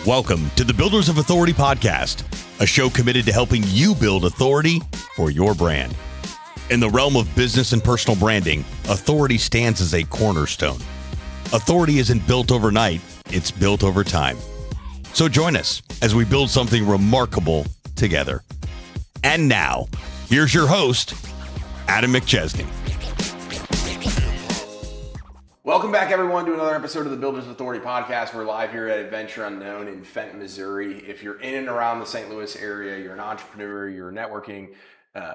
Welcome to the Builders of Authority podcast, a show committed to helping you build authority for your brand. In the realm of business and personal branding, authority stands as a cornerstone. Authority isn't built overnight, it's built over time. So join us as we build something remarkable together. And now, here's your host, Adam McChesney. Welcome back, everyone, to another episode of the Builders of Authority podcast. We're live here at Adventure Unknown in Fenton, Missouri. If you're in and around the St. Louis area, you're an entrepreneur, you're a networking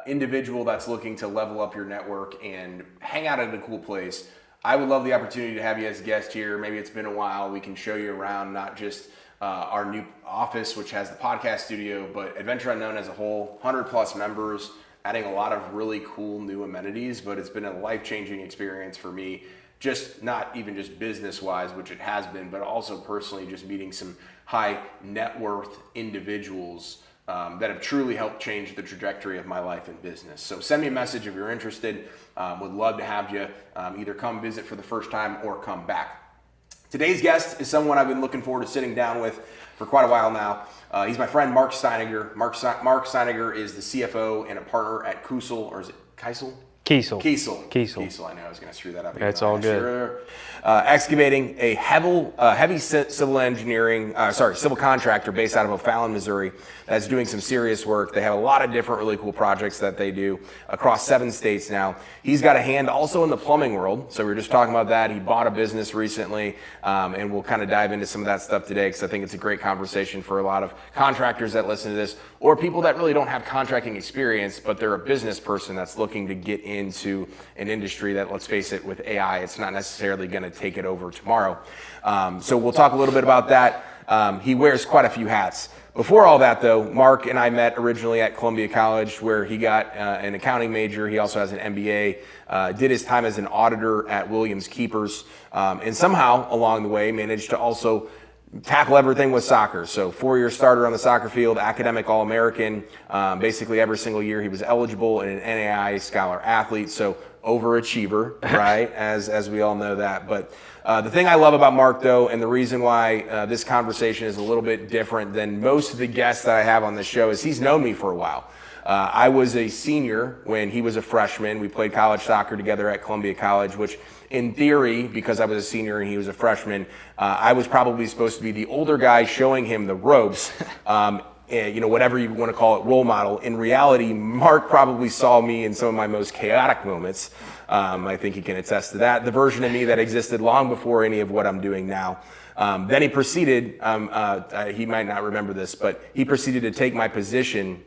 individual that's looking to level up your network and hang out at a cool place, I would love the opportunity to have you as a guest here. Maybe it's been a while. We can show you around not just our new office, which has the podcast studio, but Adventure Unknown as a whole, 100 plus members, adding a lot of really cool new amenities, but it's been a life-changing experience for me. Just not even just business-wise, which it has been, but also personally just meeting some high net worth individuals that have truly helped change the trajectory of my life and business. So send me a message if you're interested. Would love to have you either come visit for the first time or come back. Today's guest is someone I've been looking forward to sitting down with for quite a while now. He's my friend Mark Steiniger. Mark Steiniger is the CFO and a partner at Kuesel, or is it Kuesel? Kuesel. I know I was going to screw that up. That's all good. Sure. Excavating, a heavy civil contractor based out of O'Fallon, Missouri, that's doing some serious work. They have a lot of different really cool projects that they do across 7 states now. He's got a hand also in the plumbing world, so we were just talking about that. He bought a business recently, and we'll kind of dive into some of that stuff today because I think it's a great conversation for a lot of contractors that listen to this, or people that really don't have contracting experience, but they're a business person that's looking to get into an industry that, let's face it, with AI, it's not necessarily going to take it over tomorrow. So we'll talk a little bit about that. He wears quite a few hats. Before all that, though, Mark and I met originally at Columbia College, where he got an accounting major. He also has an MBA, did his time as an auditor at Williams Keepers, and somehow along the way managed to also tackle everything with soccer. So 4-year starter on the soccer field, academic All-American. Basically every single year he was eligible and an NAIA scholar athlete. So overachiever, right? as we all know that. But the thing I love about Mark, though, and the reason why this conversation is a little bit different than most of the guests that I have on this show is he's known me for a while. I was a senior when he was a freshman. We played college soccer together at Columbia College, which in theory, because I was a senior and he was a freshman, I was probably supposed to be the older guy showing him the ropes, whatever you want to call it, role model. In reality, Mark probably saw me in some of my most chaotic moments. I think he can attest to that. The version of me that existed long before any of what I'm doing now. Then he proceeded, he might not remember this, but he proceeded to take my position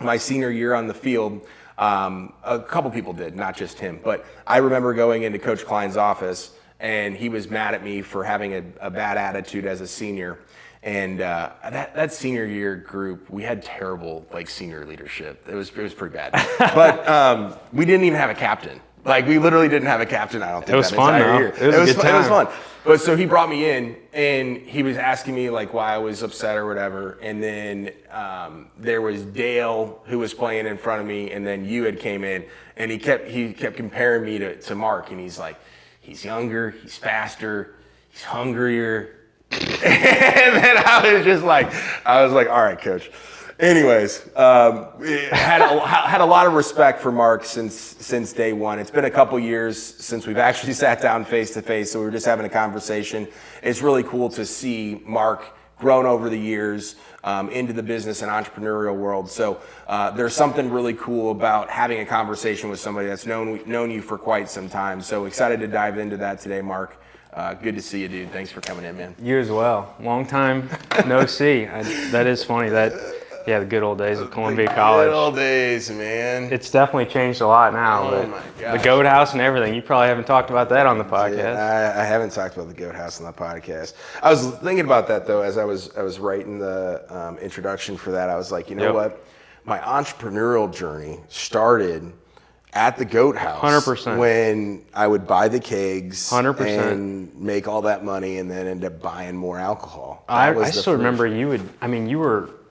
my senior year on the field. A couple people did, not just him. But I remember going into Coach Klein's office, and he was mad at me for having a bad attitude as a senior. And that senior year group, we had terrible senior leadership. It was pretty bad. But we didn't even have a captain. We literally didn't have a captain, I don't think. It was fun, though. It was fun. It was fun. But so he brought me in, and he was asking me why I was upset or whatever. And then there was Dale, who was playing in front of me, and then you had came in, and he kept comparing me to Mark, and he's like, he's younger, he's faster, he's hungrier. And then I was like, all right, coach. Anyways, had a lot of respect for Mark since day one. It's been a couple years since we've actually sat down face to face, so we were just having a conversation. It's really cool to see Mark grown over the years into the business and entrepreneurial world. So there's something really cool about having a conversation with somebody that's known you for quite some time. So excited to dive into that today, Mark. Good to see you, dude. Thanks for coming in, man. You as well. Long time no see. That is funny. The good old days of Columbia College. Good old days, man. It's definitely changed a lot now. Oh my gosh. The goat house and everything. You probably haven't talked about that on the podcast. Yeah, I haven't talked about the goat house on the podcast. I was thinking about that though as I was writing the introduction for that. I was like, what? My entrepreneurial journey started at the goat house. 100%. When I would buy the kegs 100%. and make all that money and then end up buying more alcohol. I still remember you were,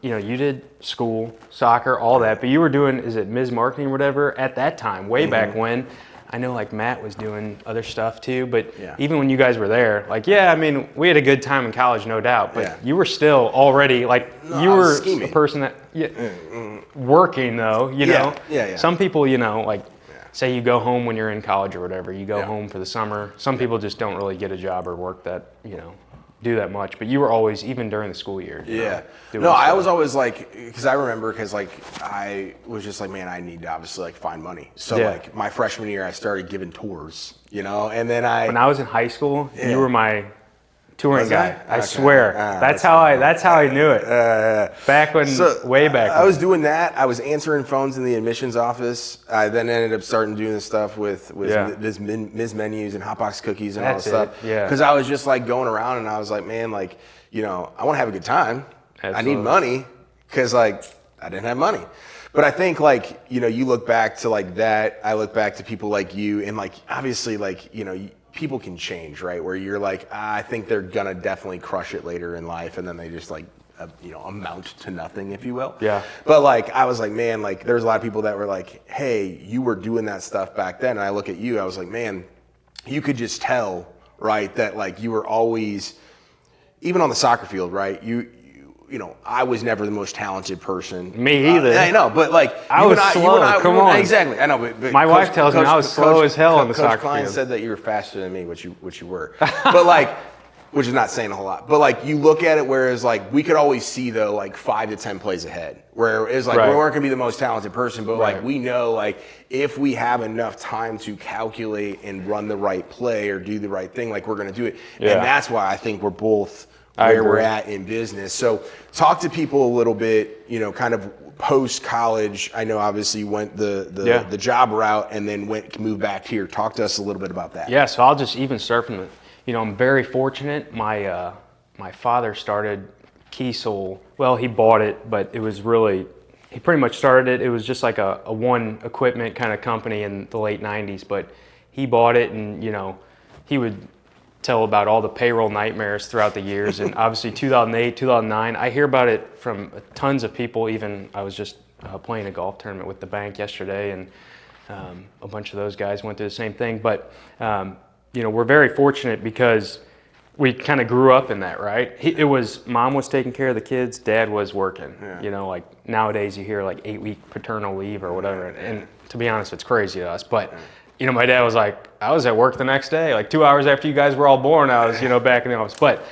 you did school, soccer, all that, but you were doing, is it Ms. Marketing or whatever at that time, way back when. I know like Matt was doing other stuff too, but Yeah. even when you guys were there, like, yeah, I mean, we had a good time in college, no doubt, but Yeah. you were still already like, No, you I was were scheming. a person that, working though, you know? Yeah. Some people, you know, like, say you go home when you're in college or whatever, you go Yeah. home for the summer. Some people just don't really get a job or work that, you know, do that much, but you were always, even during the school year. you know, doing No, I stuff. was always like, because I remember, because like I was just like, man, I need to obviously like find money. So Yeah. like my freshman year, I started giving tours, you know, and then When I was in high school, Yeah. you were my touring Was guy. I? I Okay. swear. That's how I knew it. Back when, way back I when. was doing that. I was answering phones in the admissions office. I then ended up starting doing this stuff with Yeah. Ms. Menus and Hotbox Cookies and all That's this stuff. it, yeah. Because I was just like going around and I was like, man, like, you know, I want to have a good time. I Absolutely. need money because like I didn't have money. But I think like, you know, you look back to like that. I look back to people like you and like obviously like, you know, people can change, right? Where you're like, I think they're gonna definitely crush it later in life, and then they just like, you know, amount to nothing, if you will. Yeah. But like, I was like, man, like, there's a lot of people that were like, hey, you were doing that stuff back then, and I look at you, I was like, man, you could just tell, right, that like you were always, even on the soccer field, right? You know, I was never the most talented person. Me either. I know, but like I was slow. Come on. Exactly. I know, but My wife tells me I was slow as hell on the soccer Coach Klein field. said that you were faster than me, which you were. But like, which is not saying a whole lot. But like, you look at it, whereas like we could always see though, like 5 to 10 plays ahead. Where it's like Right. we weren't gonna be the most talented person, but Right. like we know like if we have enough time to calculate and run the right play or do the right thing, like we're gonna do it. Yeah. And that's why I think we're both I where we're agree. at in business. So talk to people a little bit, you know, kind of post college. I know obviously you went the job route and then moved back here. Talk to us a little bit about that. Yeah, so I'll just even start from the, you know, I'm very fortunate. My my father started Kuesel. Well, he bought it, but it was really, he pretty much started it. It was just like a one equipment kind of company in the late 90s, but he bought it and, you know, he would tell about all the payroll nightmares throughout the years. And obviously 2008, 2009, I hear about it from tons of people. Even I was just playing a golf tournament with the bank yesterday, and a bunch of those guys went through the same thing. But, you know, we're very fortunate because we kind of grew up in that, right? It was, mom was taking care of the kids, dad was working. Yeah. You know, like nowadays you hear like 8-week paternal leave or whatever. And to be honest, it's crazy to us. But, you know, my dad was like, I was at work the next day, like 2 hours after you guys were all born, I was, you know, back in the office. But,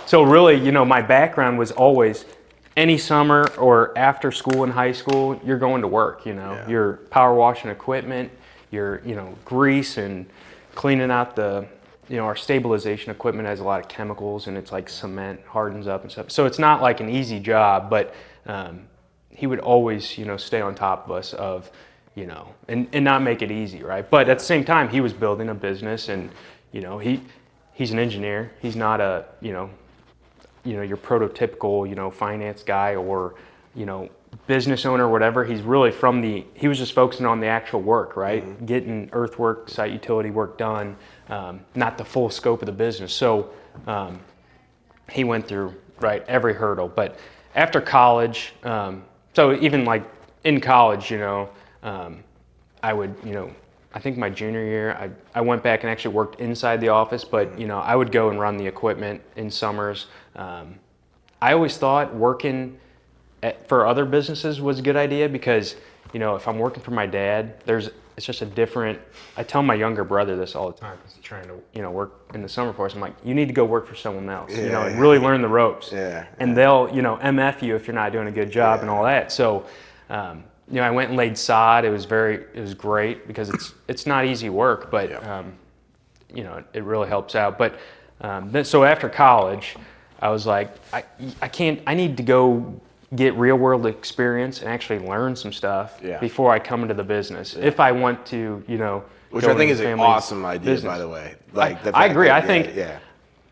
so really, you know, my background was always any summer or after school in high school, you're going to work, you know. Yeah. You're power washing equipment, you're, you know, grease and cleaning out the, you know, our stabilization equipment has a lot of chemicals and it's like cement hardens up and stuff. So it's not like an easy job, but he would always, you know, stay on top of us of, you know, and not make it easy, right? But at the same time, he was building a business and, you know, he's an engineer. He's not a, you know, your prototypical, you know, finance guy or, you know, business owner or whatever. He's really he was just focusing on the actual work, right? Mm-hmm. Getting earthwork, site utility work done, not the full scope of the business. So he went through, right, every hurdle. But after college, so even like in college, you know, I would, you know, I think my junior year, I went back and actually worked inside the office, but, you know, I would go and run the equipment in summers. I always thought working for other businesses was a good idea because, you know, if I'm working for my dad, it's just a different, I tell my younger brother this all the time because he's trying to, you know, work in the summer for us. I'm like, you need to go work for someone else, you know, and really learn the ropes. And they'll, you know, MF you if you're not doing a good job and all that. So, you know, I went and laid sod. It was great because it's not easy work, but, you know, it really helps out. But, so after college, I was like, I need to go get real world experience and actually learn some stuff before I come into the business. If I want to, you know, which I think is an awesome idea, by the way. Like I agree. I think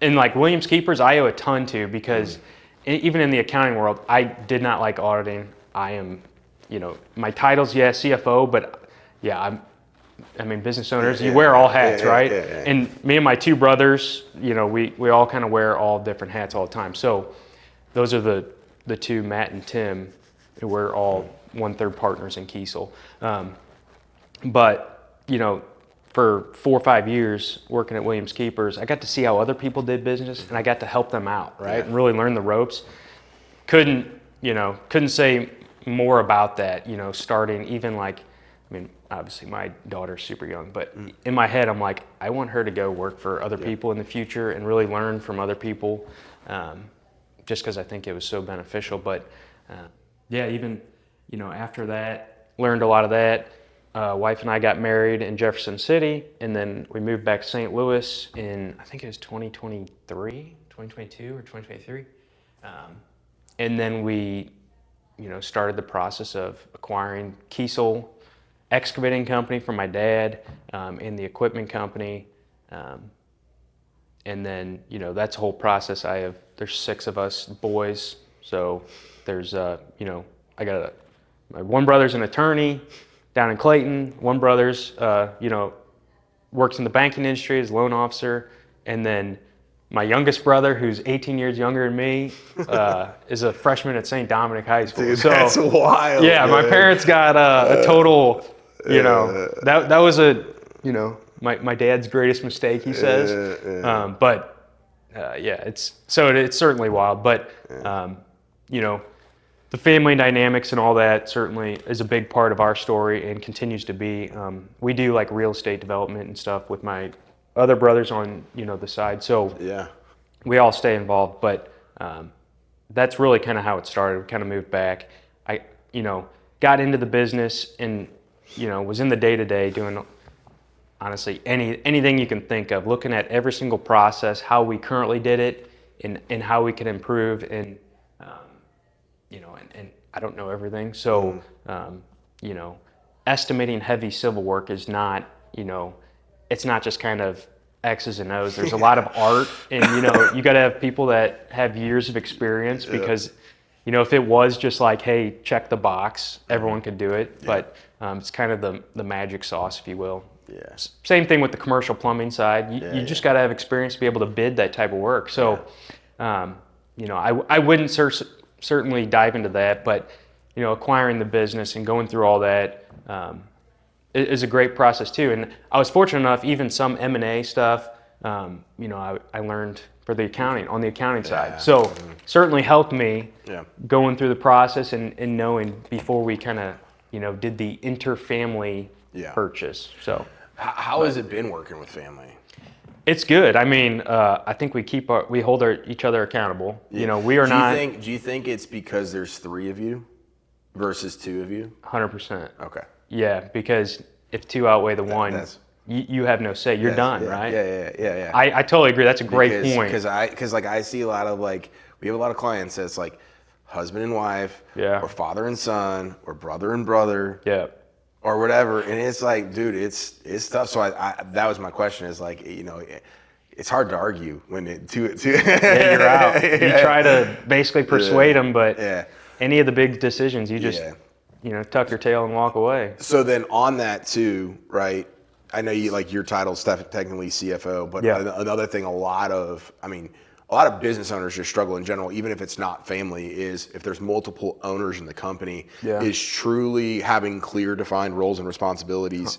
in like Williams Keepers, I owe a ton to because even in the accounting world, I did not like auditing. I am, you know, my title's CFO, but I mean, business owners, you wear all hats, right? And me and my two brothers, you know, we all kind of wear all different hats all the time. So those are the two, Matt and Tim, who we're all 1/3 partners in Kuesel. But you know, for 4 or 5 years working at Williams Keepers, I got to see how other people did business, and I got to help them out, right? And really learn the ropes. Couldn't say more about that, you know, starting even like, I mean, obviously my daughter's super young, but in my head, I'm like, I want her to go work for other people in the future and really learn from other people, just because I think it was so beneficial. But even, you know, after that, learned a lot of that. Wife and I got married in Jefferson City, and then we moved back to St. Louis in, I think it was 2022 or 2023. And then we, you know, started the process of acquiring Kuesel Excavating company from my dad, and the equipment company. And then, you know, that's a whole process. There's 6 of us boys. So there's, you know, my one brother's an attorney down in Clayton. One brother's, you know, works in the banking industry as a loan officer. And then my youngest brother, who's 18 years younger than me, is a freshman at St. Dominic High School. Dude, so that's wild. Yeah, man. My parents got a total, you know, that was you know, my dad's greatest mistake, he says. It's certainly wild. But, you know, the family dynamics and all that certainly is a big part of our story and continues to be. We do like real estate development and stuff with my other brothers on, you know, the side. So we all stay involved, but that's really kind of how it started. We kind of moved back. I, you know, got into the business and, you know, was in the day-to-day doing honestly anything you can think of, looking at every single process, how we currently did it, and how we can improve. And you know, and I don't know everything, so you know, estimating heavy civil work is not, you know, it's not just kind of X's and O's. There's a lot of art, and you know, you got to have people that have years of experience, because you know, if it was just like, hey, check the box, everyone could do it. But it's kind of the magic sauce, if you will. Same thing with the commercial plumbing side. You just got to have experience to be able to bid that type of work. So you know, I wouldn't certainly dive into that, but you know, acquiring the business and going through all that is a great process too. And I was fortunate enough, even some M&A stuff, you know, I learned on the accounting side. So certainly helped me going through the process and knowing before we kind of, you know, did the inter-family purchase. So how has it been working with family? It's good. I mean, I think we hold each other accountable. You know, we are not. Do you think it's because there's 3 of you versus 2 of you? 100%. Okay. Yeah, because if 2 outweigh the 1, you have no say. You're done, right? Yeah. I totally agree. That's a great point. Because like I see a lot of we have a lot of clients that's like husband and wife, or father and son, or brother and brother. Or whatever, and it's like, dude, it's tough. So that was my question. Is like, you know, it's hard to argue when you're out. You try to basically persuade them, but any of the big decisions, you just you know, tuck your tail and walk away. So then on that too, right? I know you your title's technically CFO, but another thing, a lot of business owners just struggle in general, even if it's not family, is if there's multiple owners in the company, is truly having clear defined roles and responsibilities.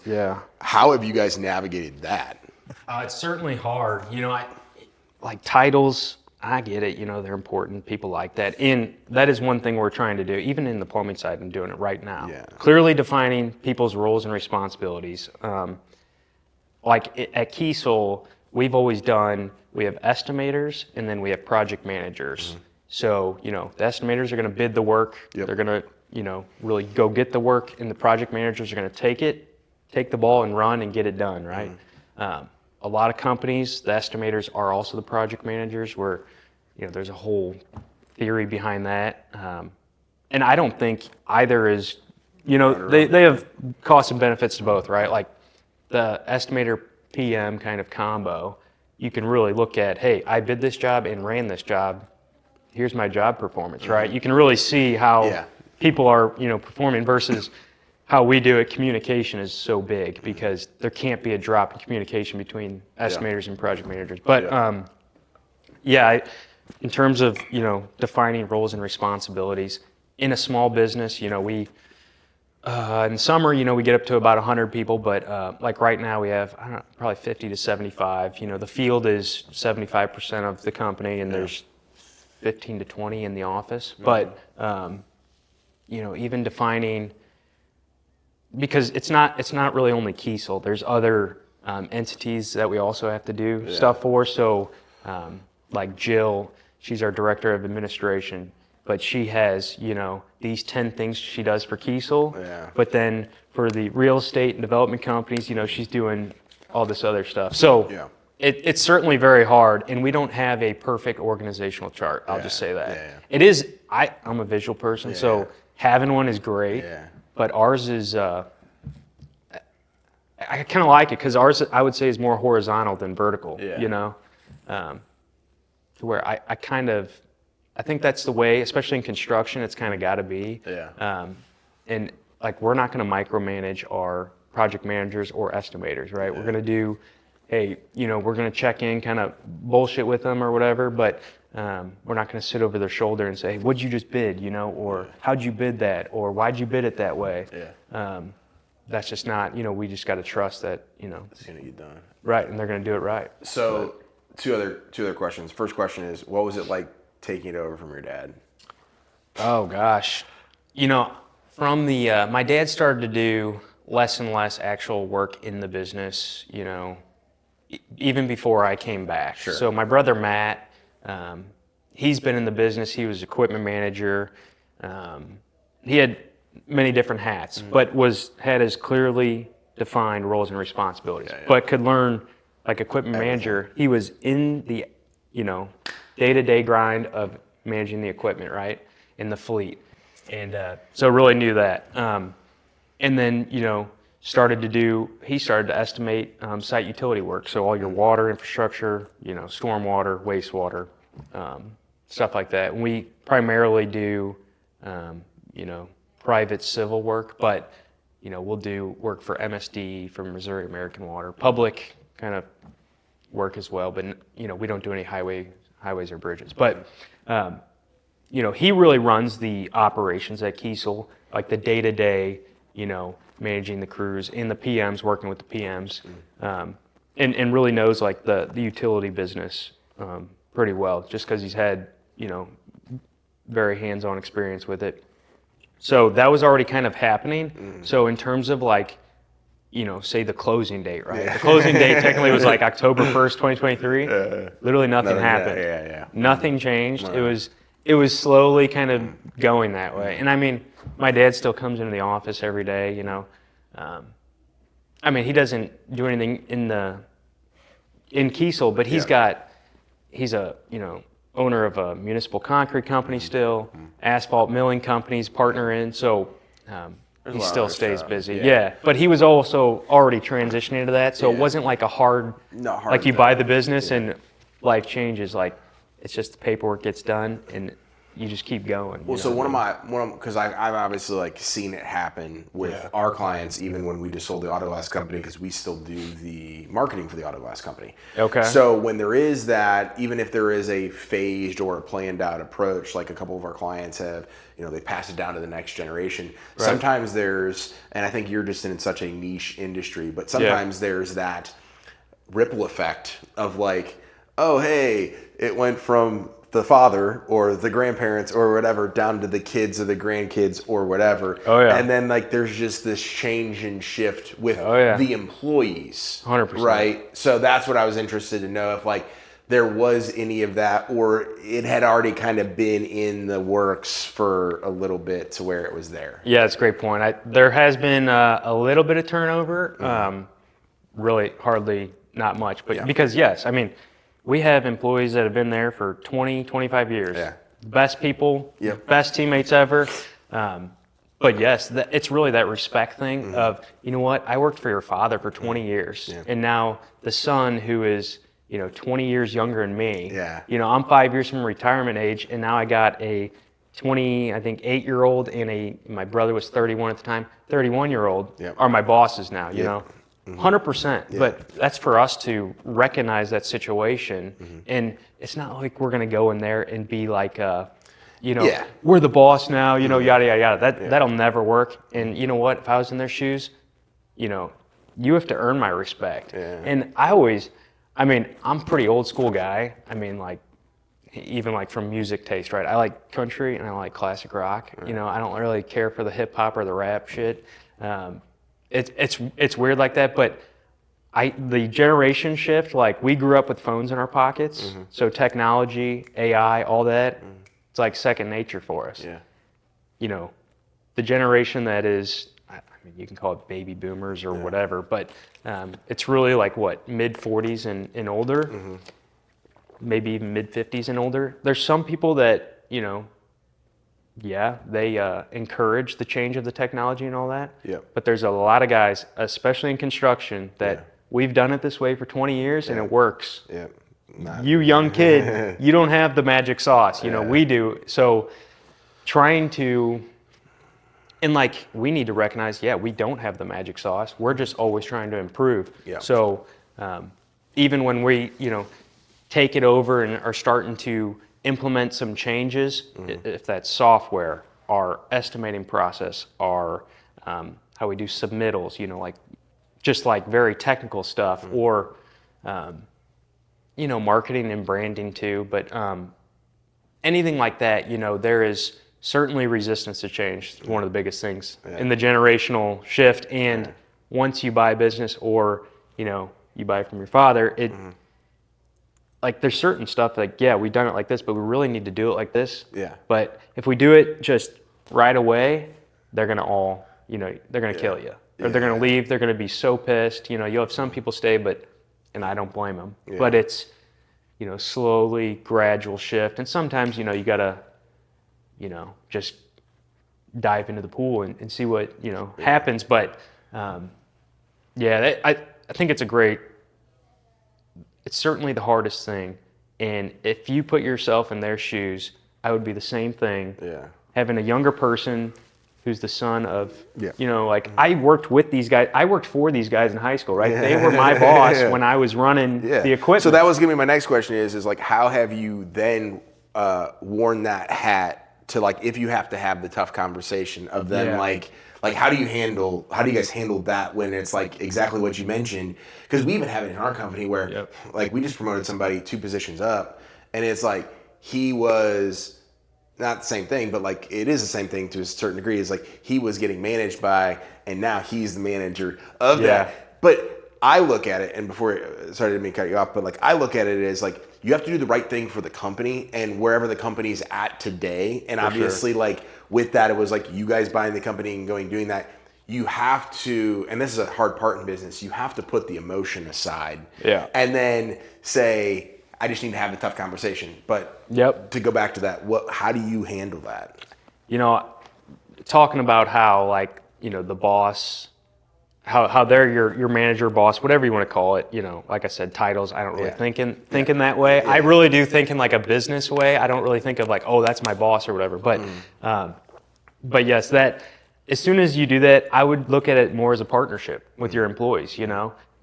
How have you guys navigated that? It's certainly hard. You know, like titles, I get it. You know, they're important. People like that. And that is one thing we're trying to do, even in the plumbing side. I'm doing it right now. Clearly defining people's roles and responsibilities. Like at Kuesel, we've always we have estimators, and then we have project managers. So, you know, the estimators are going to bid the work. They're going to, you know, really go get the work, and the project managers are going to take the ball and run and get it done, right? A lot of companies, the estimators are also the project managers, where, you know, there's a whole theory behind that. And I don't think either is, you know, they have costs and benefits to both, right? Like the estimator PM kind of combo, you can really look at, hey, I bid this job and ran this job. Here's my job performance, right? You can really see how people are, you know, performing versus how we do it. Communication is so big because there can't be a drop in communication between estimators and project managers. But in terms of, you know, defining roles and responsibilities in a small business, you know, we In summer, we get up to about 100 people, but like right now we have, I don't know, probably 50 to 75. The field is 75% of the company, and there's 15 to 20 in the office. But, even defining, because it's not really only Kuesel. There's other entities that we also have to do stuff for. So, like Jill, she's our director of administration. But she has, these 10 things she does for Kuesel. Yeah. But then for the real estate and development companies, she's doing all this other stuff. So it's certainly very hard, and we don't have a perfect organizational chart. I'll just say that. Yeah. It is, I'm a visual person, so having one is great. Yeah. But ours is, I kind of like it because ours, I would say, is more horizontal than vertical, to where I think that's the way, especially in construction, it's kind of got to be. Yeah. And like, we're not going to micromanage our project managers or estimators, right? We're going to do, hey, we're going to check in, kind of bullshit with them or whatever, but we're not going to sit over their shoulder and say, hey, what'd you just bid, or how'd you bid that, or why'd you bid it that way? Yeah. That's just not, we just got to trust that, it's going to get done. Right, and they're going to do it right. So, two other questions. First question is, what was it like taking it over from your dad? Oh gosh, from the my dad started to do less and less actual work in the business, even before I came back. Sure. So my brother Matt, he's been in the business. He was equipment manager. He had many different hats, but had as clearly defined roles and responsibilities. But could learn, like equipment manager, he was in the day-to-day grind of managing the equipment, right, in the fleet, and so really knew that. And then he started to estimate site utility work, so all your water infrastructure, stormwater, wastewater, stuff like that. And we primarily do private civil work, but we'll do work for MSD, for Missouri American Water, public kind of work as well, but we don't do any highways or bridges. But he really runs the operations at Kuesel, like the day-to-day, managing the crews and the PMs, working with the PMs, and really knows like the utility business pretty well, just because he's had very hands-on experience with it. So that was already kind of happening. So in terms of like, say the closing date, right? The closing date technically was like October 1st, 2023. Literally nothing happened. Nothing changed. It was slowly kind of going that way. And I mean, my dad still comes into the office every day, he doesn't do anything in Kuesel, but he's a, owner of a municipal concrete company still, asphalt milling companies, partner in, so he still stays busy. Yeah, but he was also already transitioning into that, so it wasn't like a hard like you buy the business and life changes. Like, it's just the paperwork gets done and you just keep going. Well, so because I've obviously like seen it happen with our clients, even when we just sold the auto glass company, because we still do the marketing for the auto glass company. Okay. So when there is that, even if there is a phased or a planned out approach, like a couple of our clients have, they pass it down to the next generation. Right. Sometimes there's, and I think you're just in such a niche industry, but sometimes there's that ripple effect of like, oh, hey, it went from the father or the grandparents or whatever down to the kids or the grandkids or whatever. Oh, yeah. And then like there's just this change and shift with the employees. 100%. Right? So that's what I was interested to know, if like there was any of that, or it had already kind of been in the works for a little bit to where it was there. Yeah, that's a great point. There has been a little bit of turnover, really hardly not much, but because we have employees that have been there for 20, 25 years. Yeah. Best people, best teammates ever. But yes, it's really that respect thing of, I worked for your father for 20 years. Yeah. And now the son who is, 20 years younger than me. Yeah. I'm 5 years from retirement age, and now I got a 8-year-old and my brother was 31 at the time, 31-year-old are my bosses now, 100%. Yeah. But that's for us to recognize that situation. And it's not like we're going to go in there and be like we're the boss now, yada, yada, yada. That'll never work. And you know what? If I was in their shoes, you have to earn my respect. Yeah. And I'm a pretty old school guy. Even like from music taste, right? I like country and I like classic rock. Right. I don't really care for the hip hop or the rap shit. It's weird like that, but the generation shift, like we grew up with phones in our pockets, so technology, AI, all that, it's like second nature for us. Yeah. The generation that is, you can call it baby boomers or whatever, but it's really like what, mid 40s and older. Maybe even mid 50s and older. There's some people that, they encourage the change of the technology and all that. Yeah. But there's a lot of guys, especially in construction, that we've done it this way for 20 years and it works. Yeah. You young kid, you don't have the magic sauce. We do. So trying to, and we need to recognize, we don't have the magic sauce. We're just always trying to improve. Yeah. So even when we, take it over and are starting to implement some changes, if that's software, our estimating process, our how we do submittals, just very technical stuff, or marketing and branding too. But anything like that, there is certainly resistance to change. It's one of the biggest things in the generational shift. And once you buy a business or you buy from your father, it there's certain stuff we've done it like this, but we really need to do it like this. Yeah. But if we do it just right away, they're gonna all, they're gonna kill you, or they're gonna leave. They're gonna be so pissed. You'll have some people stay, and I don't blame them. Yeah. But it's, slowly gradual shift, and sometimes you gotta, just dive into the pool and see what happens. But I think it's certainly the hardest thing. And if you put yourself in their shoes, I would be the same thing. Yeah. Having a younger person who's the son of, I worked with these guys. I worked for these guys in high school, right? Yeah. They were my boss when I was running the equipment. So that was going to be my next question is how have you then worn that hat to if you have to have the tough conversation of them how do you guys handle that when it's exactly what you mentioned? Because we even have it in our company where we just promoted somebody 2 positions up, and it's he was not the same thing, but it is the same thing to a certain degree. Is he was getting managed by, and now he's the manager of that. But I look at it, and before, sorry, I didn't mean to cut you off, but I look at it as you have to do the right thing for the company and wherever the company's at today. And for obviously with that, it was you guys buying the company and doing that. You have to, and this is a hard part in business, you have to put the emotion aside. Yeah. And then say, I just need to have the tough conversation. But to go back to that, how do you handle that? Talking about how the boss, how they're your manager, boss, whatever you want to call it, like I said, titles, I don't really think in that way. Yeah. I really do think in a business way. I don't really think of oh, that's my boss or whatever. But yes, that as soon as you do that, I would look at it more as a partnership with your employees,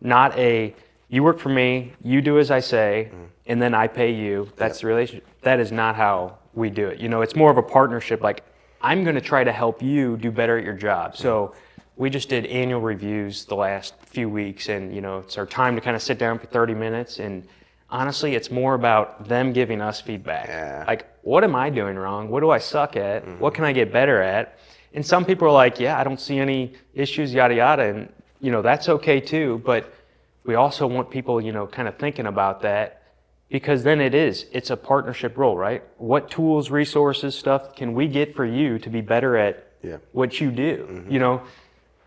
not you work for me, you do as I say, and then I pay you. That's the relationship. That is not how we do it. It's more of a partnership. I'm going to try to help you do better at your job. So we just did annual reviews the last few weeks, and it's our time to kind of sit down for 30 minutes. And honestly, it's more about them giving us feedback. Yeah. What am I doing wrong? What do I suck at? What can I get better at? And some people are I don't see any issues, yada yada, and that's okay too. But we also want people, kind of thinking about that, because then it's a partnership role, right? What tools, resources, stuff can we get for you to be better at what you do?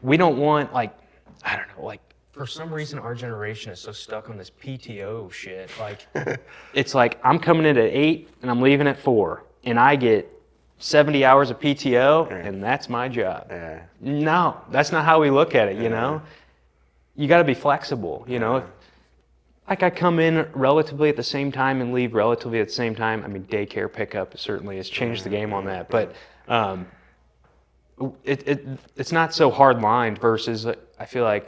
We don't want I don't know, for some reason our generation is so stuck on this PTO shit. It's I'm coming in at 8 and I'm leaving at 4 and I get 70 hours of PTO and that's my job. No, that's not how we look at it, You got to be flexible, I come in relatively at the same time and leave relatively at the same time. I mean, daycare pickup certainly has changed the game on that, but it's not so hard lined versus I feel in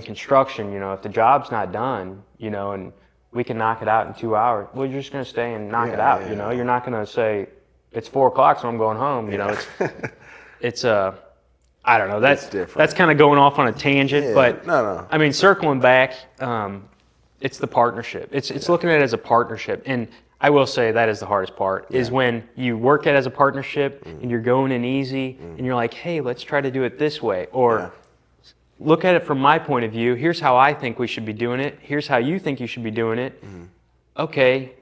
construction, if the job's not done, and we can knock it out in 2 hours. Well, you're just going to stay and knock it out. You know, you're not going to say it's 4 o'clock, so I'm going home. You know, it's I don't know. That's kind of going off on a tangent, but no. I mean, circling back, it's the partnership. It's looking at it as a partnership, and I will say that is the hardest part, is when you work at it as a partnership and you're going in easy and you're like, hey, let's try to do it this way. Or look at it from my point of view. Here's how I think we should be doing it. Here's how you think you should be doing it. Okay,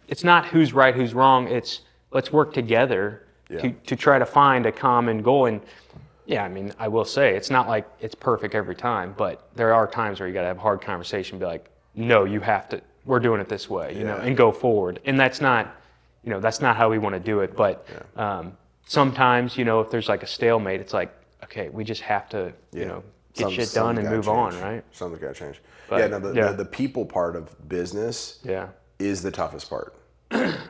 it's not who's right, who's wrong. It's let's work together to try to find a common goal. And I mean, I will say it's not like it's perfect every time, but there are times where you got to have a hard conversation, be like, no, you have to. We're doing it this way, you know, and go forward. And that's not, you know, that's not how we want to do it. But sometimes, you know, if there's like a stalemate, it's like, okay, we just have to, you know, get shit done and move on, right? Something's got to change. But, The people part of business is the toughest part.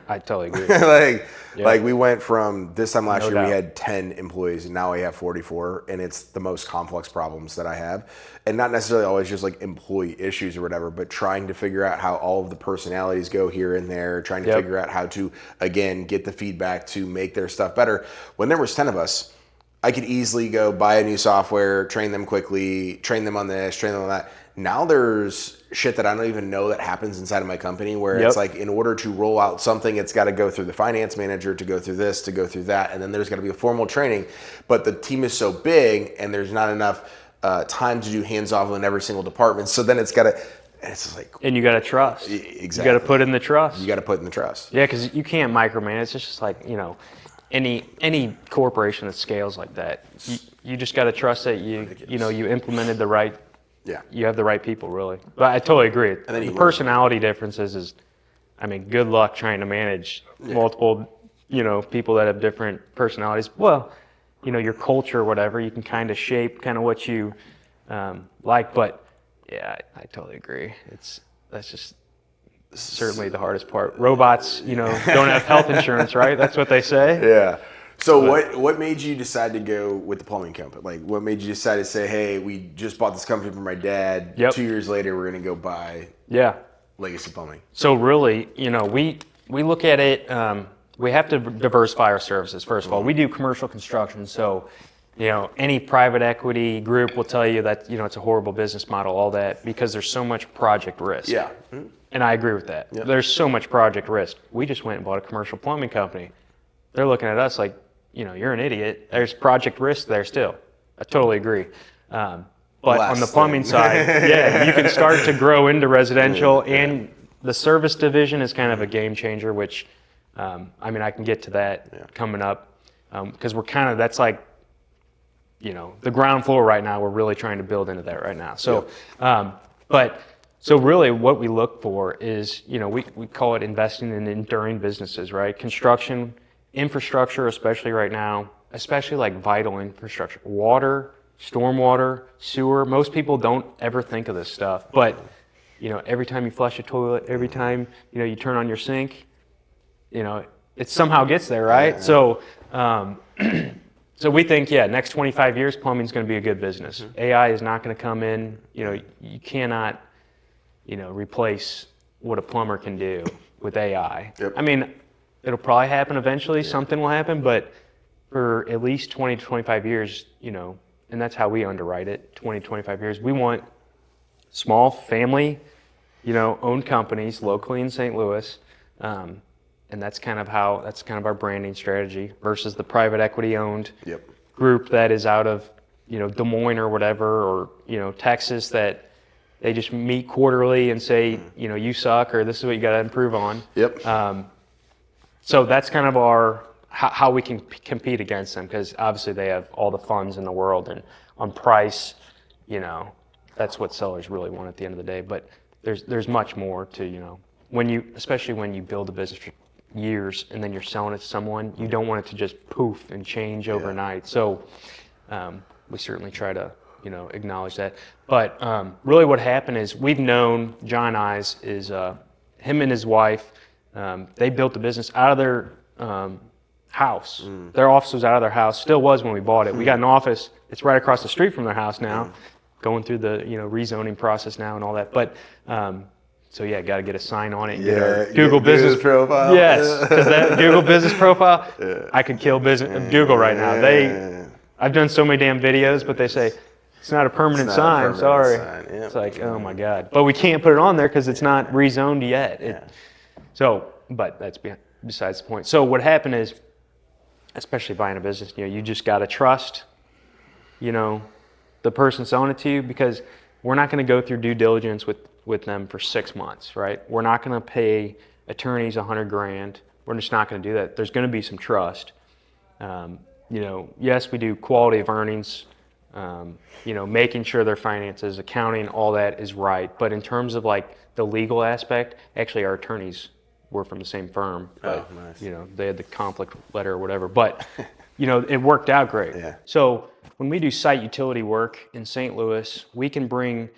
I totally agree. Like we went from this time last year, we had 10 employees, and now we have 44, and it's the most complex problems that I have. And not necessarily always just like employee issues or whatever, but trying to figure out how all of the personalities go here and there, trying to figure out how to, again, get the feedback to make their stuff better. When there was 10 of us, I could easily go buy a new software, train them quickly, train them on this, train them on that. Now there's shit that I don't even know that happens inside of my company where it's like, in order to roll out something, it's got to go through the finance manager, to go through this, to go through that, and then there's got to be a formal training. But the team is so big and there's not enough time to do hands-off in every single department. So then it's got to, it's just like... And you got to trust. Exactly. You got to put in the trust. You got to put in the trust. Yeah, because you can't micromanage. It's just like, you know, any corporation that scales like that, you just got to trust that you know, you implemented the right... you have the right people, really. But I totally agree. And then the personality differences is, I mean, good luck trying to manage multiple, you know, people that have different personalities. Well, you know, your culture or whatever, you can kind of shape kind of what you like. But yeah, I totally agree. That's just certainly the hardest part. Robots, you know, don't have health insurance, right? That's what they say. Yeah. So what made you decide to go with the plumbing company? Like, what made you decide to say, hey, we just bought this company from my dad. 2 years later, we're going to go buy Legacy Plumbing. So really, you know, we look at it, we have to diversify our services, first of all. We do commercial construction, so, you know, any private equity group will tell you that, you know, it's a horrible business model, all that, because there's so much project risk. Yeah. And I agree with that. There's so much project risk. We just went and bought a commercial plumbing company. They're looking at us like, you know, you're an idiot. There's project risk there still. I totally agree. But on the plumbing side, you can start to grow into residential, and the service division is kind of a game changer, which, I mean, I can get to that coming up, because we're kind of, that's like, you know, the ground floor right now. We're really trying to build into that right now. So, so really what we look for is, you know, we call it investing in enduring businesses, right? Construction, infrastructure, especially right now, especially like vital infrastructure, water, stormwater, sewer. Most people don't ever think of this stuff, but you know, every time you flush a toilet, every time, you know, you turn on your sink, you know, it somehow gets there, right? So, so we think, next 25 years, plumbing is going to be a good business. AI is not going to come in. You know, you cannot, you know, replace what a plumber can do with AI. I mean, it'll probably happen eventually. Something will happen, but for at least 20 to 25 years, you know, and that's how we underwrite it, 20, 25 years. We want small family, you know, owned companies locally in St. Louis. And that's kind of our branding strategy versus the private equity owned group that is out of, you know, Des Moines or whatever, or, you know, Texas, that they just meet quarterly and say, you know, you suck, or this is what you got to improve on. So that's kind of how we can compete against them, because obviously they have all the funds in the world, and on price, you know, that's what sellers really want at the end of the day. But there's much more to, you know, especially when you build a business for years and then you're selling it to someone, you don't want it to just poof and change overnight. So we certainly try to, you know, acknowledge that. But really what happened is, we've known, John Eyes is him and his wife, they built the business out of their house. Their office was out of their house, still was when we bought it. We got an office, it's right across the street from their house now, going through the, you know, rezoning process now and all that. But So yeah, got to get a sign on it. And Yeah, get our Google business profile. Yes, because that Google business profile, I could kill Google right now. I've done so many damn videos, but they say it's not a permanent sign. Sorry. Yeah. It's like, oh my God. But we can't put it on there because it's not rezoned yet. But that's besides the point. So what happened is, especially buying a business, you just got to trust, the person selling it to you, because we're not going to go through due diligence with them for 6 months, right? We're not going to pay attorneys $100,000. We're just not going to do that. There's going to be some trust. Yes, we do quality of earnings, making sure their finances, accounting, all that is right. But in terms of like the legal aspect, actually our attorneys were from the same firm, but nice. They had the conflict letter or whatever. But it worked out great. Yeah. So when we do site utility work in St. Louis, we can bring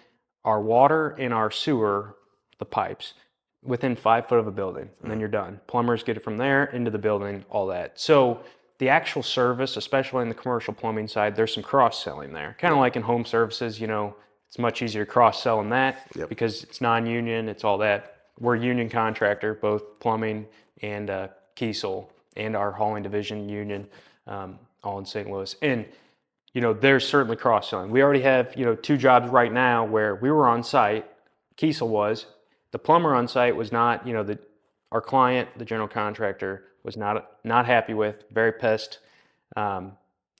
our water and our sewer, the pipes, within 5 foot of a building, and then you're done. Plumbers get it from there into the building, all that. So the actual service, especially in the commercial plumbing side, there's some cross-selling there. Kind of like in home services, it's much easier to cross-sell in that because it's non-union, it's all that. We're a union contractor, both plumbing and Kuesel, and our hauling division union, all in St. Louis. And there's certainly cross-selling. We already have 2 jobs right now where we were on site. Kuesel was. The plumber on site was not, our client, the general contractor, was not happy with, very pissed. And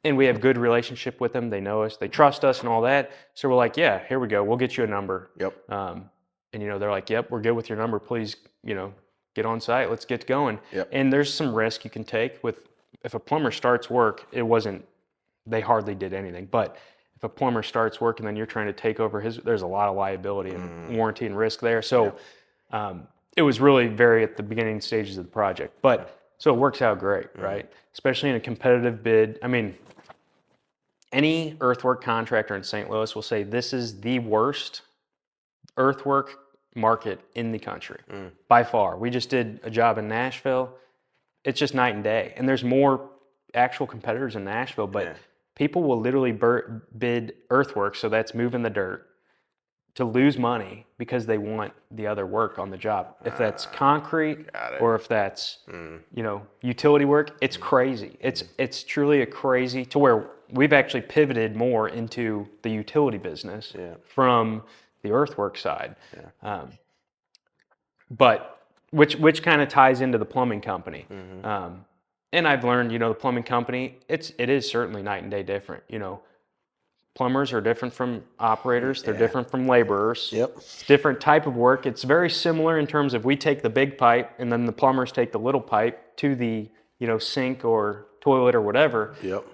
we have good relationship with them. They know us, they trust us and all that. So we're like, yeah, here we go. We'll get you a number. Yep. And they're like, yep, we're good with your number. Please, get on site. Let's get going. Yep. And there's some risk you can take if a plumber starts work, they hardly did anything. But if a plumber starts work and then you're trying to take over there's a lot of liability and warranty and risk there. So it was really very at the beginning stages of the project. But so it works out great, right? Especially in a competitive bid. I mean, any earthwork contractor in St. Louis will say this is the worst earthwork market in the country by far. We just did a job in Nashville. It's just night and day. And there's more actual competitors in Nashville, but people will literally bid earthwork, so that's moving the dirt, to lose money because they want the other work on the job. If that's concrete or if that's utility work, it's crazy. It's truly a crazy, to where we've actually pivoted more into the utility business from the earthwork side. But which kind of ties into the plumbing company. And I've learned, the plumbing company, it is certainly night and day different. Plumbers are different from operators. They're different from laborers. Yep. It's different type of work. It's very similar in terms of we take the big pipe and then the plumbers take the little pipe to the, sink or toilet or whatever. Yep.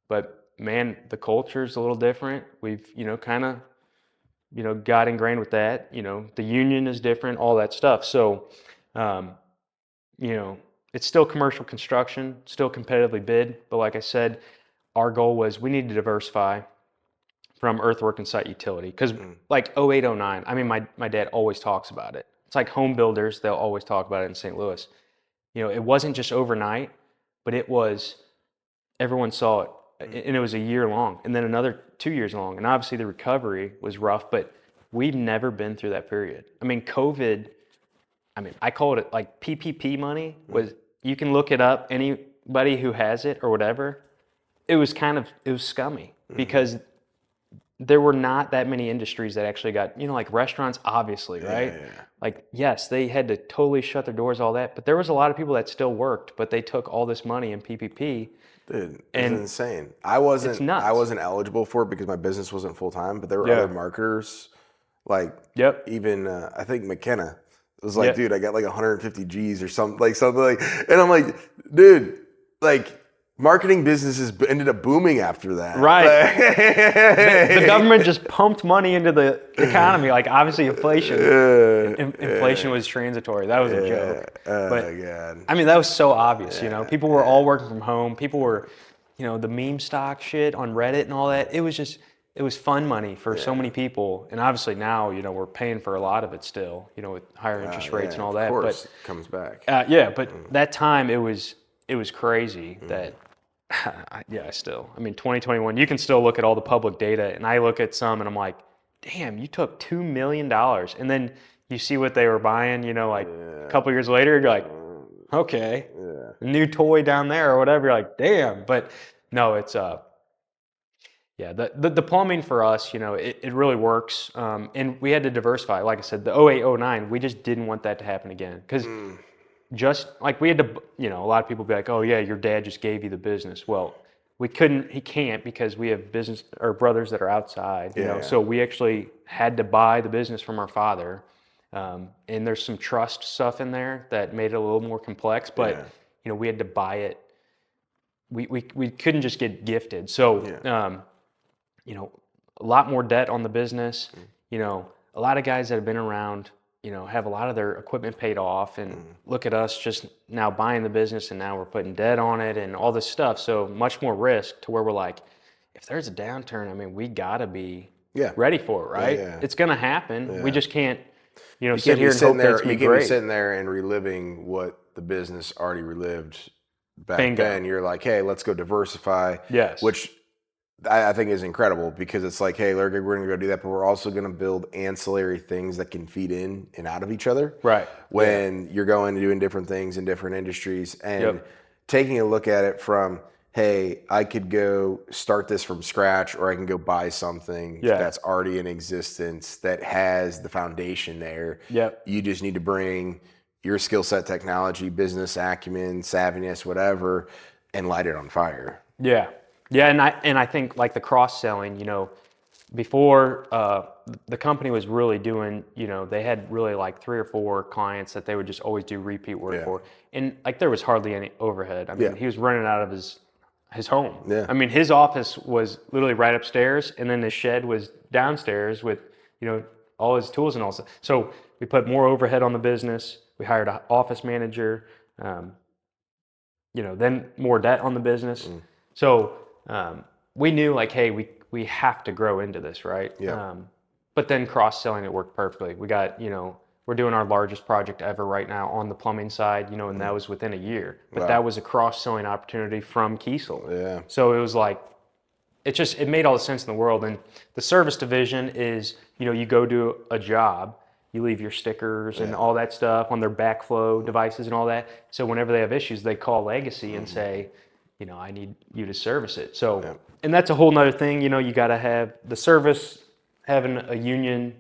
But man, the culture is a little different. We've, kind of, got ingrained with that. The union is different, all that stuff. So, it's still commercial construction, still competitively bid. But like I said, our goal was we need to diversify from earthwork and site utility. Because like 08, 09, I mean, my dad always talks about it. It's like home builders, they'll always talk about it in St. Louis. It wasn't just overnight, but it was, everyone saw it. And it was a year long, and then another 2 years long. And obviously the recovery was rough, but we've never been through that period. I mean, COVID, I called it like PPP money. You can look it up, anybody who has it or whatever. It was scummy because there were not that many industries that actually got, like restaurants, obviously, right? Yeah. Like, yes, they had to totally shut their doors, all that, but there was a lot of people that still worked, but they took all this money in PPP. Dude, it's insane. I wasn't eligible for it because my business wasn't full time, but there were other marketers, like even I think McKenna. It was like, dude, I got like 150 G's or something like, and I'm like, dude, like marketing businesses ended up booming after that. Right. The government just pumped money into the economy. Like obviously inflation. Inflation was transitory. That was a joke. But God. that was so obvious, People were all working from home. People were, the meme stock shit on Reddit and all that. It was fun money for so many people. And obviously now, we're paying for a lot of it still, with higher interest rates and all that. Of course, it comes back. But that time it was crazy that, still. 2021, you can still look at all the public data, and I look at some and I'm like, damn, you took $2 million. And then you see what they were buying, you know, like a couple years later, you're like, okay, a new toy down there or whatever. You're like, damn. But no, it's yeah, the plumbing for us, you know, it really works. And we had to diversify. Like I said, the 08, 09, we just didn't want that to happen again. Because just like we had to, you know, a lot of people be like, oh yeah, your dad just gave you the business. Well, he can't because we have business or brothers that are outside, you know. So we actually had to buy the business from our father. And there's some trust stuff in there that made it a little more complex, but you know, we had to buy it. We couldn't just get gifted. So, you know, a lot more debt on the business. You know, a lot of guys that have been around, you know, have a lot of their equipment paid off, and look at us just now buying the business, and now we're putting debt on it and all this stuff. So much more risk to where we're like, if there's a downturn, I mean, we gotta be ready for it, right? It's gonna happen. We just can't, you know, sit here and hope that it's gonna be great. You can't be sitting there and reliving what the business already relived back then. You're like, hey, let's go diversify. Which I think is incredible, because it's like, hey, we're going to go do that, but we're also going to build ancillary things that can feed in and out of each other. Right. When you're going and doing different things in different industries, and taking a look at it from, hey, I could go start this from scratch, or I can go buy something that's already in existence that has the foundation there. You just need to bring your skill set, technology, business acumen, savviness, whatever, and light it on fire. Yeah, and I think like the cross-selling, you know, before the company was really doing, you know, they had really like 3 or 4 clients that they would just always do repeat work for. And like there was hardly any overhead. I mean, he was running out of his home. I mean, his office was literally right upstairs, and then the shed was downstairs with, you know, all his tools and all stuff. So we put more overhead on the business. We hired an office manager, you know, then more debt on the business. So we knew like, hey, we have to grow into this, right? But then cross-selling it worked perfectly. We got, you know, we're doing our largest project ever right now on the plumbing side, you know, and that was within a year. But that was a cross-selling opportunity from Kuesel. So it was like, it made all the sense in the world. And the service division is, you know, you go do a job, you leave your stickers and all that stuff on their backflow devices and all that. So whenever they have issues, they call Legacy and say, you know, I need you to service it. So, and that's a whole nother thing, you know, you got to have the service, having a union,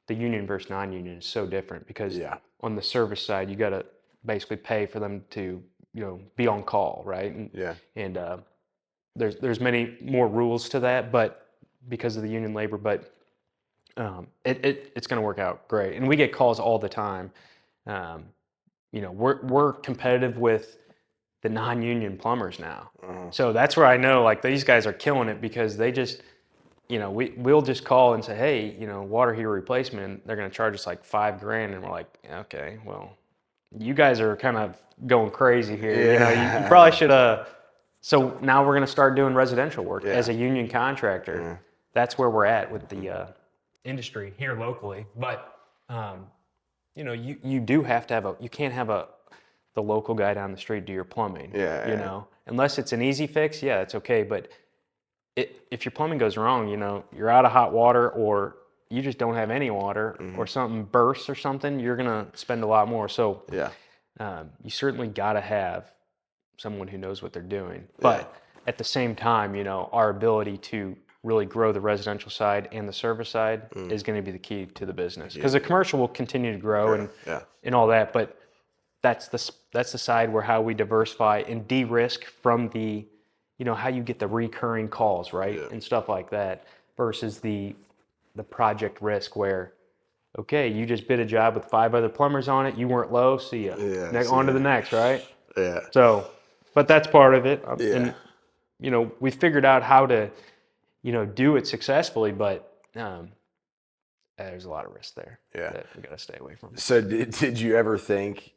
the union versus non-union is so different, because on the service side, you got to basically pay for them to, you know, be on call, right? And there's many more rules to that, but because of the union labor, but it's going to work out great. And we get calls all the time. You know, we're competitive with the non-union plumbers now. So that's where I know like these guys are killing it, because they just, you know, we'll just call and say, hey, you know, water heater replacement, and they're going to charge us like $5,000, and we're like, okay, well, you guys are kind of going crazy here. You know, you probably should. So now we're going to start doing residential work as a union contractor. That's where we're at with the industry here locally. But you know, you do have to have you can't have the local guy down the street do your plumbing. You know, unless it's an easy fix, it's okay. But if your plumbing goes wrong, you know, you're out of hot water, or you just don't have any water, or something bursts or something, you're gonna spend a lot more. So you certainly got to have someone who knows what they're doing. But at the same time, you know, our ability to really grow the residential side and the service side is going to be the key to the business, because the commercial will continue to grow and all that. But that's the side where how we diversify and de-risk from the, you know, how you get the recurring calls, right? And stuff like that, versus the project risk where, okay, you just bid a job with 5 other plumbers on it, you weren't low, see ya. On to the next, right? So, but that's part of it. And, you know, we figured out how to, you know, do it successfully, but there's a lot of risk there that we got to stay away from. So did you ever think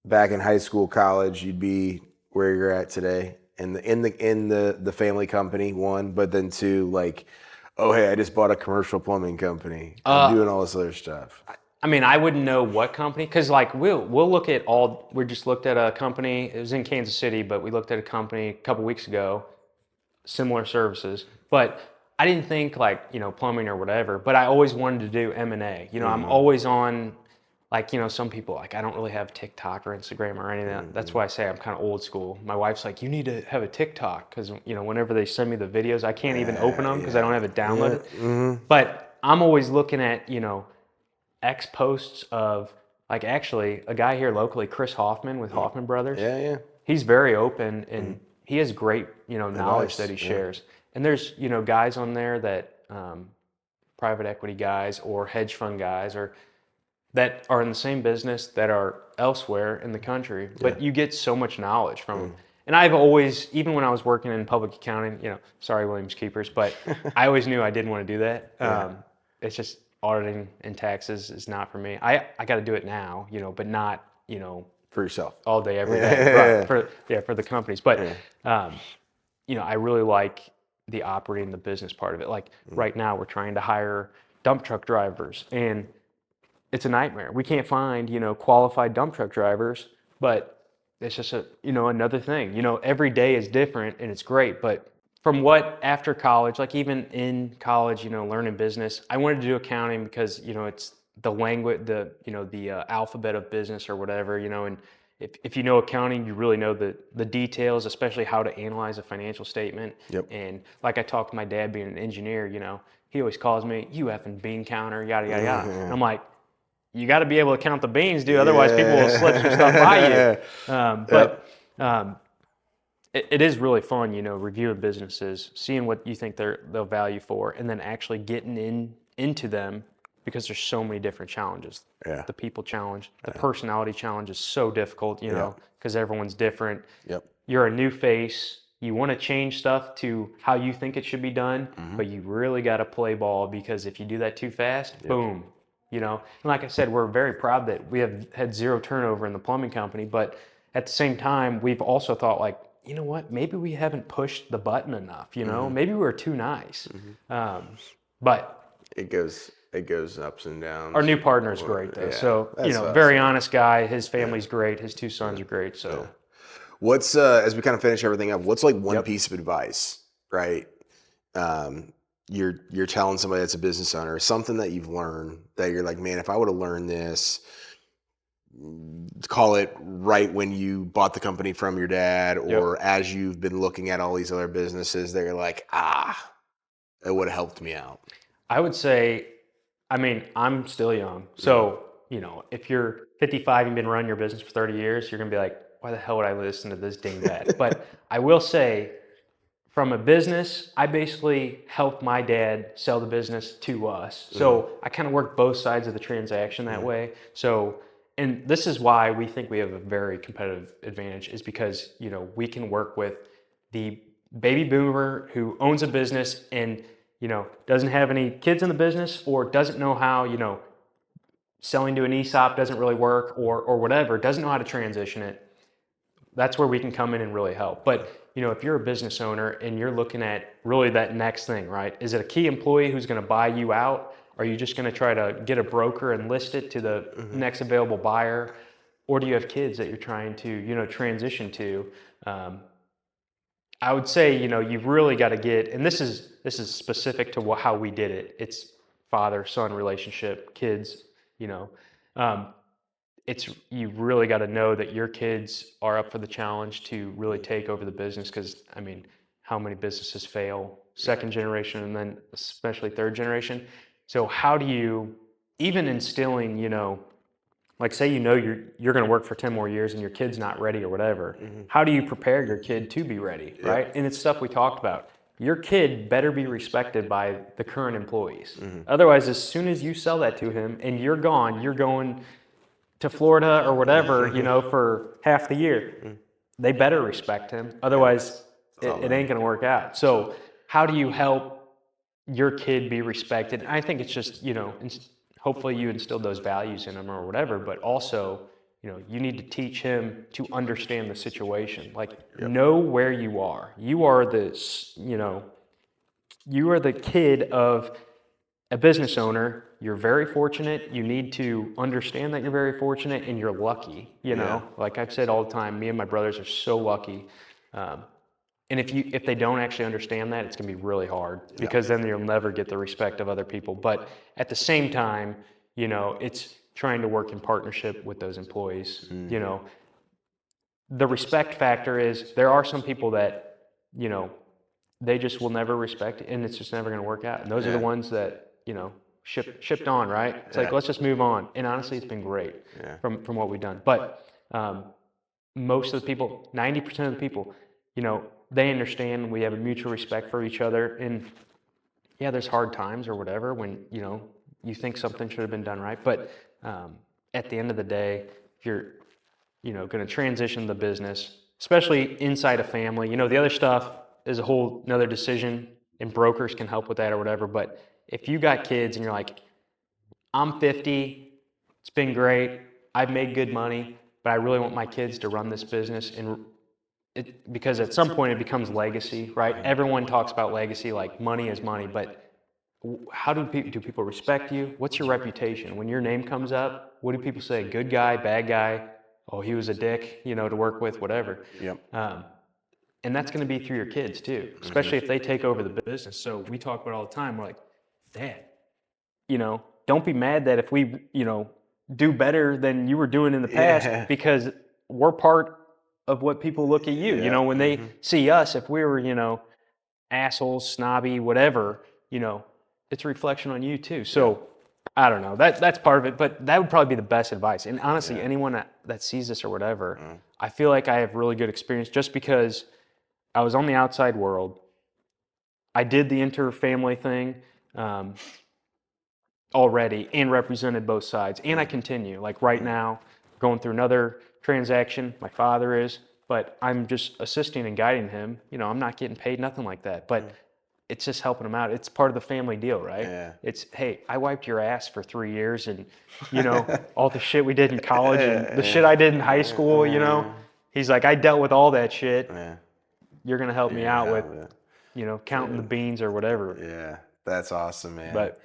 back in high school, college, you'd be where you're at today, in the family company, one, but then two, like, oh hey, I just bought a commercial plumbing company, I'm doing all this other stuff? I mean, I wouldn't know what company, because like we'll look at we just looked at a company, it was in Kansas City, but we looked at a company a couple weeks ago, similar services, but I didn't think like, you know, plumbing or whatever, but I always wanted to do M&A. You know, I'm always on, like, you know, some people, like, I don't really have TikTok or Instagram or anything. That's why I say I'm kind of old school. My wife's like, you need to have a TikTok, because, you know, whenever they send me the videos, I can't even open them because I don't have it downloaded. But I'm always looking at, you know, X posts of, like, actually a guy here locally, Chris Hoffman with Hoffman Brothers. Yeah. He's very open, and he has great, you know, knowledge that he shares. And there's, you know, guys on there that private equity guys or hedge fund guys or that are in the same business that are elsewhere in the country, but you get so much knowledge from them. And I've always, even when I was working in public accounting, you know, sorry, Williams Keepers, but I always knew I didn't want to do that. It's just auditing and taxes is not for me. I got to do it now, you know, but not, you know, For yourself. all day, every day, right, for the companies. But, you know, I really like the operating the business part of it. Like right now we're trying to hire dump truck drivers, and it's a nightmare. We can't find, you know, qualified dump truck drivers, but it's just a, you know, another thing. You know, every day is different and it's great. But from what after college, like even in college, you know, learning business, I wanted to do accounting because, you know, it's the language, the, you know, the alphabet of business or whatever, you know, and if you know accounting, you really know the details, especially how to analyze a financial statement. And like I talked to my dad being an engineer, you know, he always calls me, you effing bean counter, yada, yada, yada. And I'm like, you got to be able to count the beans, dude. Otherwise, people will slip some stuff by you. It is really fun, you know, reviewing businesses, seeing what you think they'll value for, and then actually getting into them, because there's so many different challenges. The people challenge, the personality challenge is so difficult, you know, because everyone's different. You're a new face. You want to change stuff to how you think it should be done, but you really got to play ball, because if you do that too fast, boom. You know, and like I said, we're very proud that we have had zero turnover in the plumbing company, but at the same time, we've also thought, like, you know what, maybe we haven't pushed the button enough, you know, maybe we're too nice. But it goes ups and downs. Our new partner's great though. So, you know, very honest guy, his family's great, his two sons are great. So what's, as we kind of finish everything up, what's like one piece of advice, right? You're telling somebody that's a business owner, something that you've learned that you're like, man, if I would have learned this, call it right when you bought the company from your dad, or as you've been looking at all these other businesses that you're like, it would have helped me out. I would say, I mean, I'm still young. So, you know, if you're 55 and you've been running your business for 30 years, you're going to be like, why the hell would I listen to this dingbat? But I will say, from a business, I basically helped my dad sell the business to us. So I kind of worked both sides of the transaction that way. So, and this is why we think we have a very competitive advantage, is because, you know, we can work with the baby boomer who owns a business and, you know, doesn't have any kids in the business, or doesn't know how, you know, selling to an ESOP doesn't really work, or whatever, doesn't know how to transition it. That's where we can come in and really help. But, you know, if you're a business owner and you're looking at really that next thing, right? Is it a key employee who's going to buy you out? Are you just going to try to get a broker and list it to the next available buyer? Or do you have kids that you're trying to, you know, transition to? I would say, you know, you've really got to get, and this is specific to how we did it. It's father-son relationship, kids, you know. You really got to know that your kids are up for the challenge to really take over the business, because, I mean, how many businesses fail second generation and then especially third generation? So how do you, even instilling, you know, like say, you know, you're going to work for 10 more years and your kid's not ready or whatever, how do you prepare your kid to be ready, right? And it's stuff we talked about. Your kid better be respected by the current employees. Otherwise, as soon as you sell that to him and you're gone, you're going to Florida or whatever, you know, for half the year, they better respect him. Otherwise, it ain't going to work out. So how do you help your kid be respected? I think it's just, you know, hopefully you instilled those values in him or whatever, but also, you know, you need to teach him to understand the situation. Like, know where you are. You are the, you know, you are the kid of a business owner. You're very fortunate. You need to understand that you're very fortunate and you're lucky, you know. Like I've said all the time, me and my brothers are so lucky. And if they don't actually understand that, it's going to be really hard, because then you'll never get the respect of other people. But at the same time, it's trying to work in partnership with those employees. The respect factor is, there are some people that, they just will never respect, and it's just never going to work out. And those are the ones that, shipped on, right? It's like, let's just move on. And honestly, it's been great from what we've done. But most of the people, 90% of the people, they understand we have a mutual respect for each other. And yeah, there's hard times or whatever when, you think something should have been done right. But at the end of the day, if you're, going to transition the business, especially inside a family, the other stuff is a whole another decision, and brokers can help with that or whatever. But if you got kids and you're like, I'm 50, it's been great, I've made good money, but I really want my kids to run this business, and because at some point it becomes legacy, right? Everyone talks about legacy, like money is money, but how do people respect you? What's your reputation? When your name comes up, what do people say? Good guy, bad guy? Oh, he was a dick, to work with, whatever. Yep. And that's going to be through your kids too, especially if they take over the business. So we talk about it all the time. We're like, Dad, don't be mad that if we, do better than you were doing in the past, because we're part of what people look at you. When they see us, if we were, assholes, snobby, whatever, it's a reflection on you too. So I don't know, that's part of it, but that would probably be the best advice. And honestly, anyone that sees this or whatever, I feel like I have really good experience just because I was on the outside world. I did the inter-family thing already and represented both sides. And I continue. Like right now, going through another transaction, my father is, but I'm just assisting and guiding him. I'm not getting paid, nothing like that. But it's just helping him out. It's part of the family deal, right? Yeah. It's, hey, I wiped your ass for 3 years, and, all the shit we did in college and the shit I did in high school, He's like, I dealt with all that shit. Yeah. You're going to help me out with, counting the beans or whatever. Yeah, that's awesome, man. But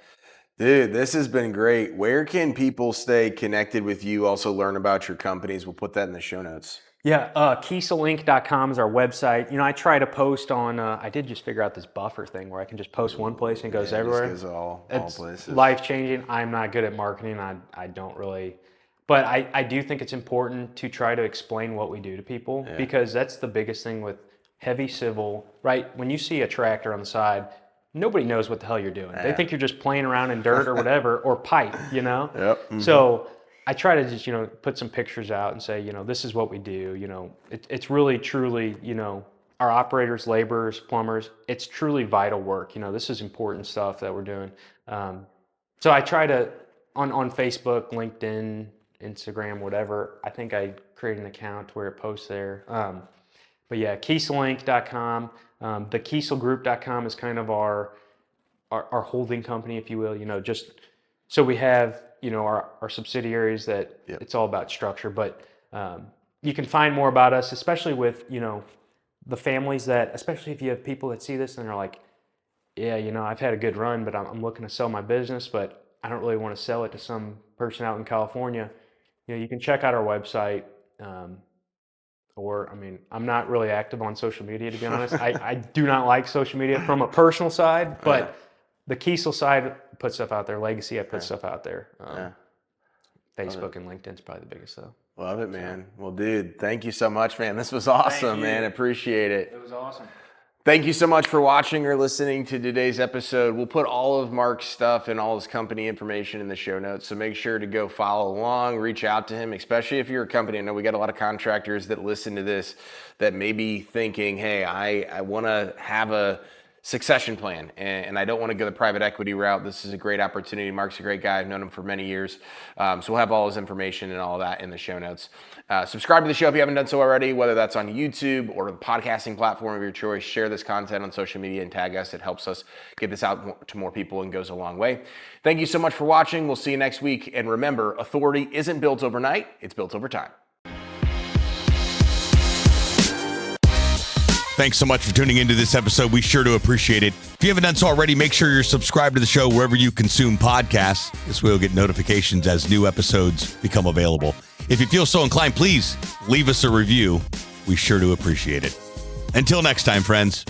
dude, this has been great. Where can people stay connected with you, also learn about your companies? We'll put that in the show notes. Yeah, KueselInc.com is our website. I try to post on, I did just figure out this buffer thing where I can just post one place and it goes everywhere. It goes all places. Life-changing. I'm not good at marketing. I don't really, but I do think it's important to try to explain what we do to people, because that's the biggest thing with heavy civil, right? When you see a tractor on the side, nobody knows what the hell you're doing. They think you're just playing around in dirt or whatever, or pipe, Yep. Mm-hmm. So I try to just, put some pictures out and say, this is what we do. It's really, truly, our operators, laborers, plumbers, it's truly vital work. This is important stuff that we're doing. So I try to, on Facebook, LinkedIn, Instagram, whatever, I think I create an account where it posts there. But yeah, KueselInc.com. The KueselGroup.com is kind of our holding company, if you will, just so we have, our subsidiaries that it's all about structure, but you can find more about us, especially with, the families that, especially if you have people that see this and they're like, yeah, I've had a good run, but I'm looking to sell my business, but I don't really want to sell it to some person out in California. You can check out our website. I'm not really active on social media, to be honest. I do not like social media from a personal side, but the Kuesel side puts stuff out there. Legacy, I put stuff out there. Facebook and LinkedIn's probably the biggest, though. Love it, man. Well, dude, thank you so much, man. This was awesome, man. Appreciate it. It was awesome. Thank you so much for watching or listening to today's episode. We'll put all of Mark's stuff and all his company information in the show notes, so make sure to go follow along, reach out to him, especially if you're a company. I know we got a lot of contractors that listen to this that may be thinking, hey, I want to have a succession plan and I don't want to go the private equity route. This is a great opportunity. Mark's a great guy. I've known him for many years. So we'll have all his information and all that in the show notes. Subscribe to the show if you haven't done so already, whether that's on YouTube or the podcasting platform of your choice. Share this content on social media and tag us. It helps us get this out to more people and goes a long way. Thank you so much for watching. We'll see you next week. And remember, authority isn't built overnight. It's built over time. Thanks so much for tuning into this episode. We sure do appreciate it. If you haven't done so already, make sure you're subscribed to the show wherever you consume podcasts. This way you'll get notifications as new episodes become available. If you feel so inclined, please leave us a review. We sure do appreciate it. Until next time, friends,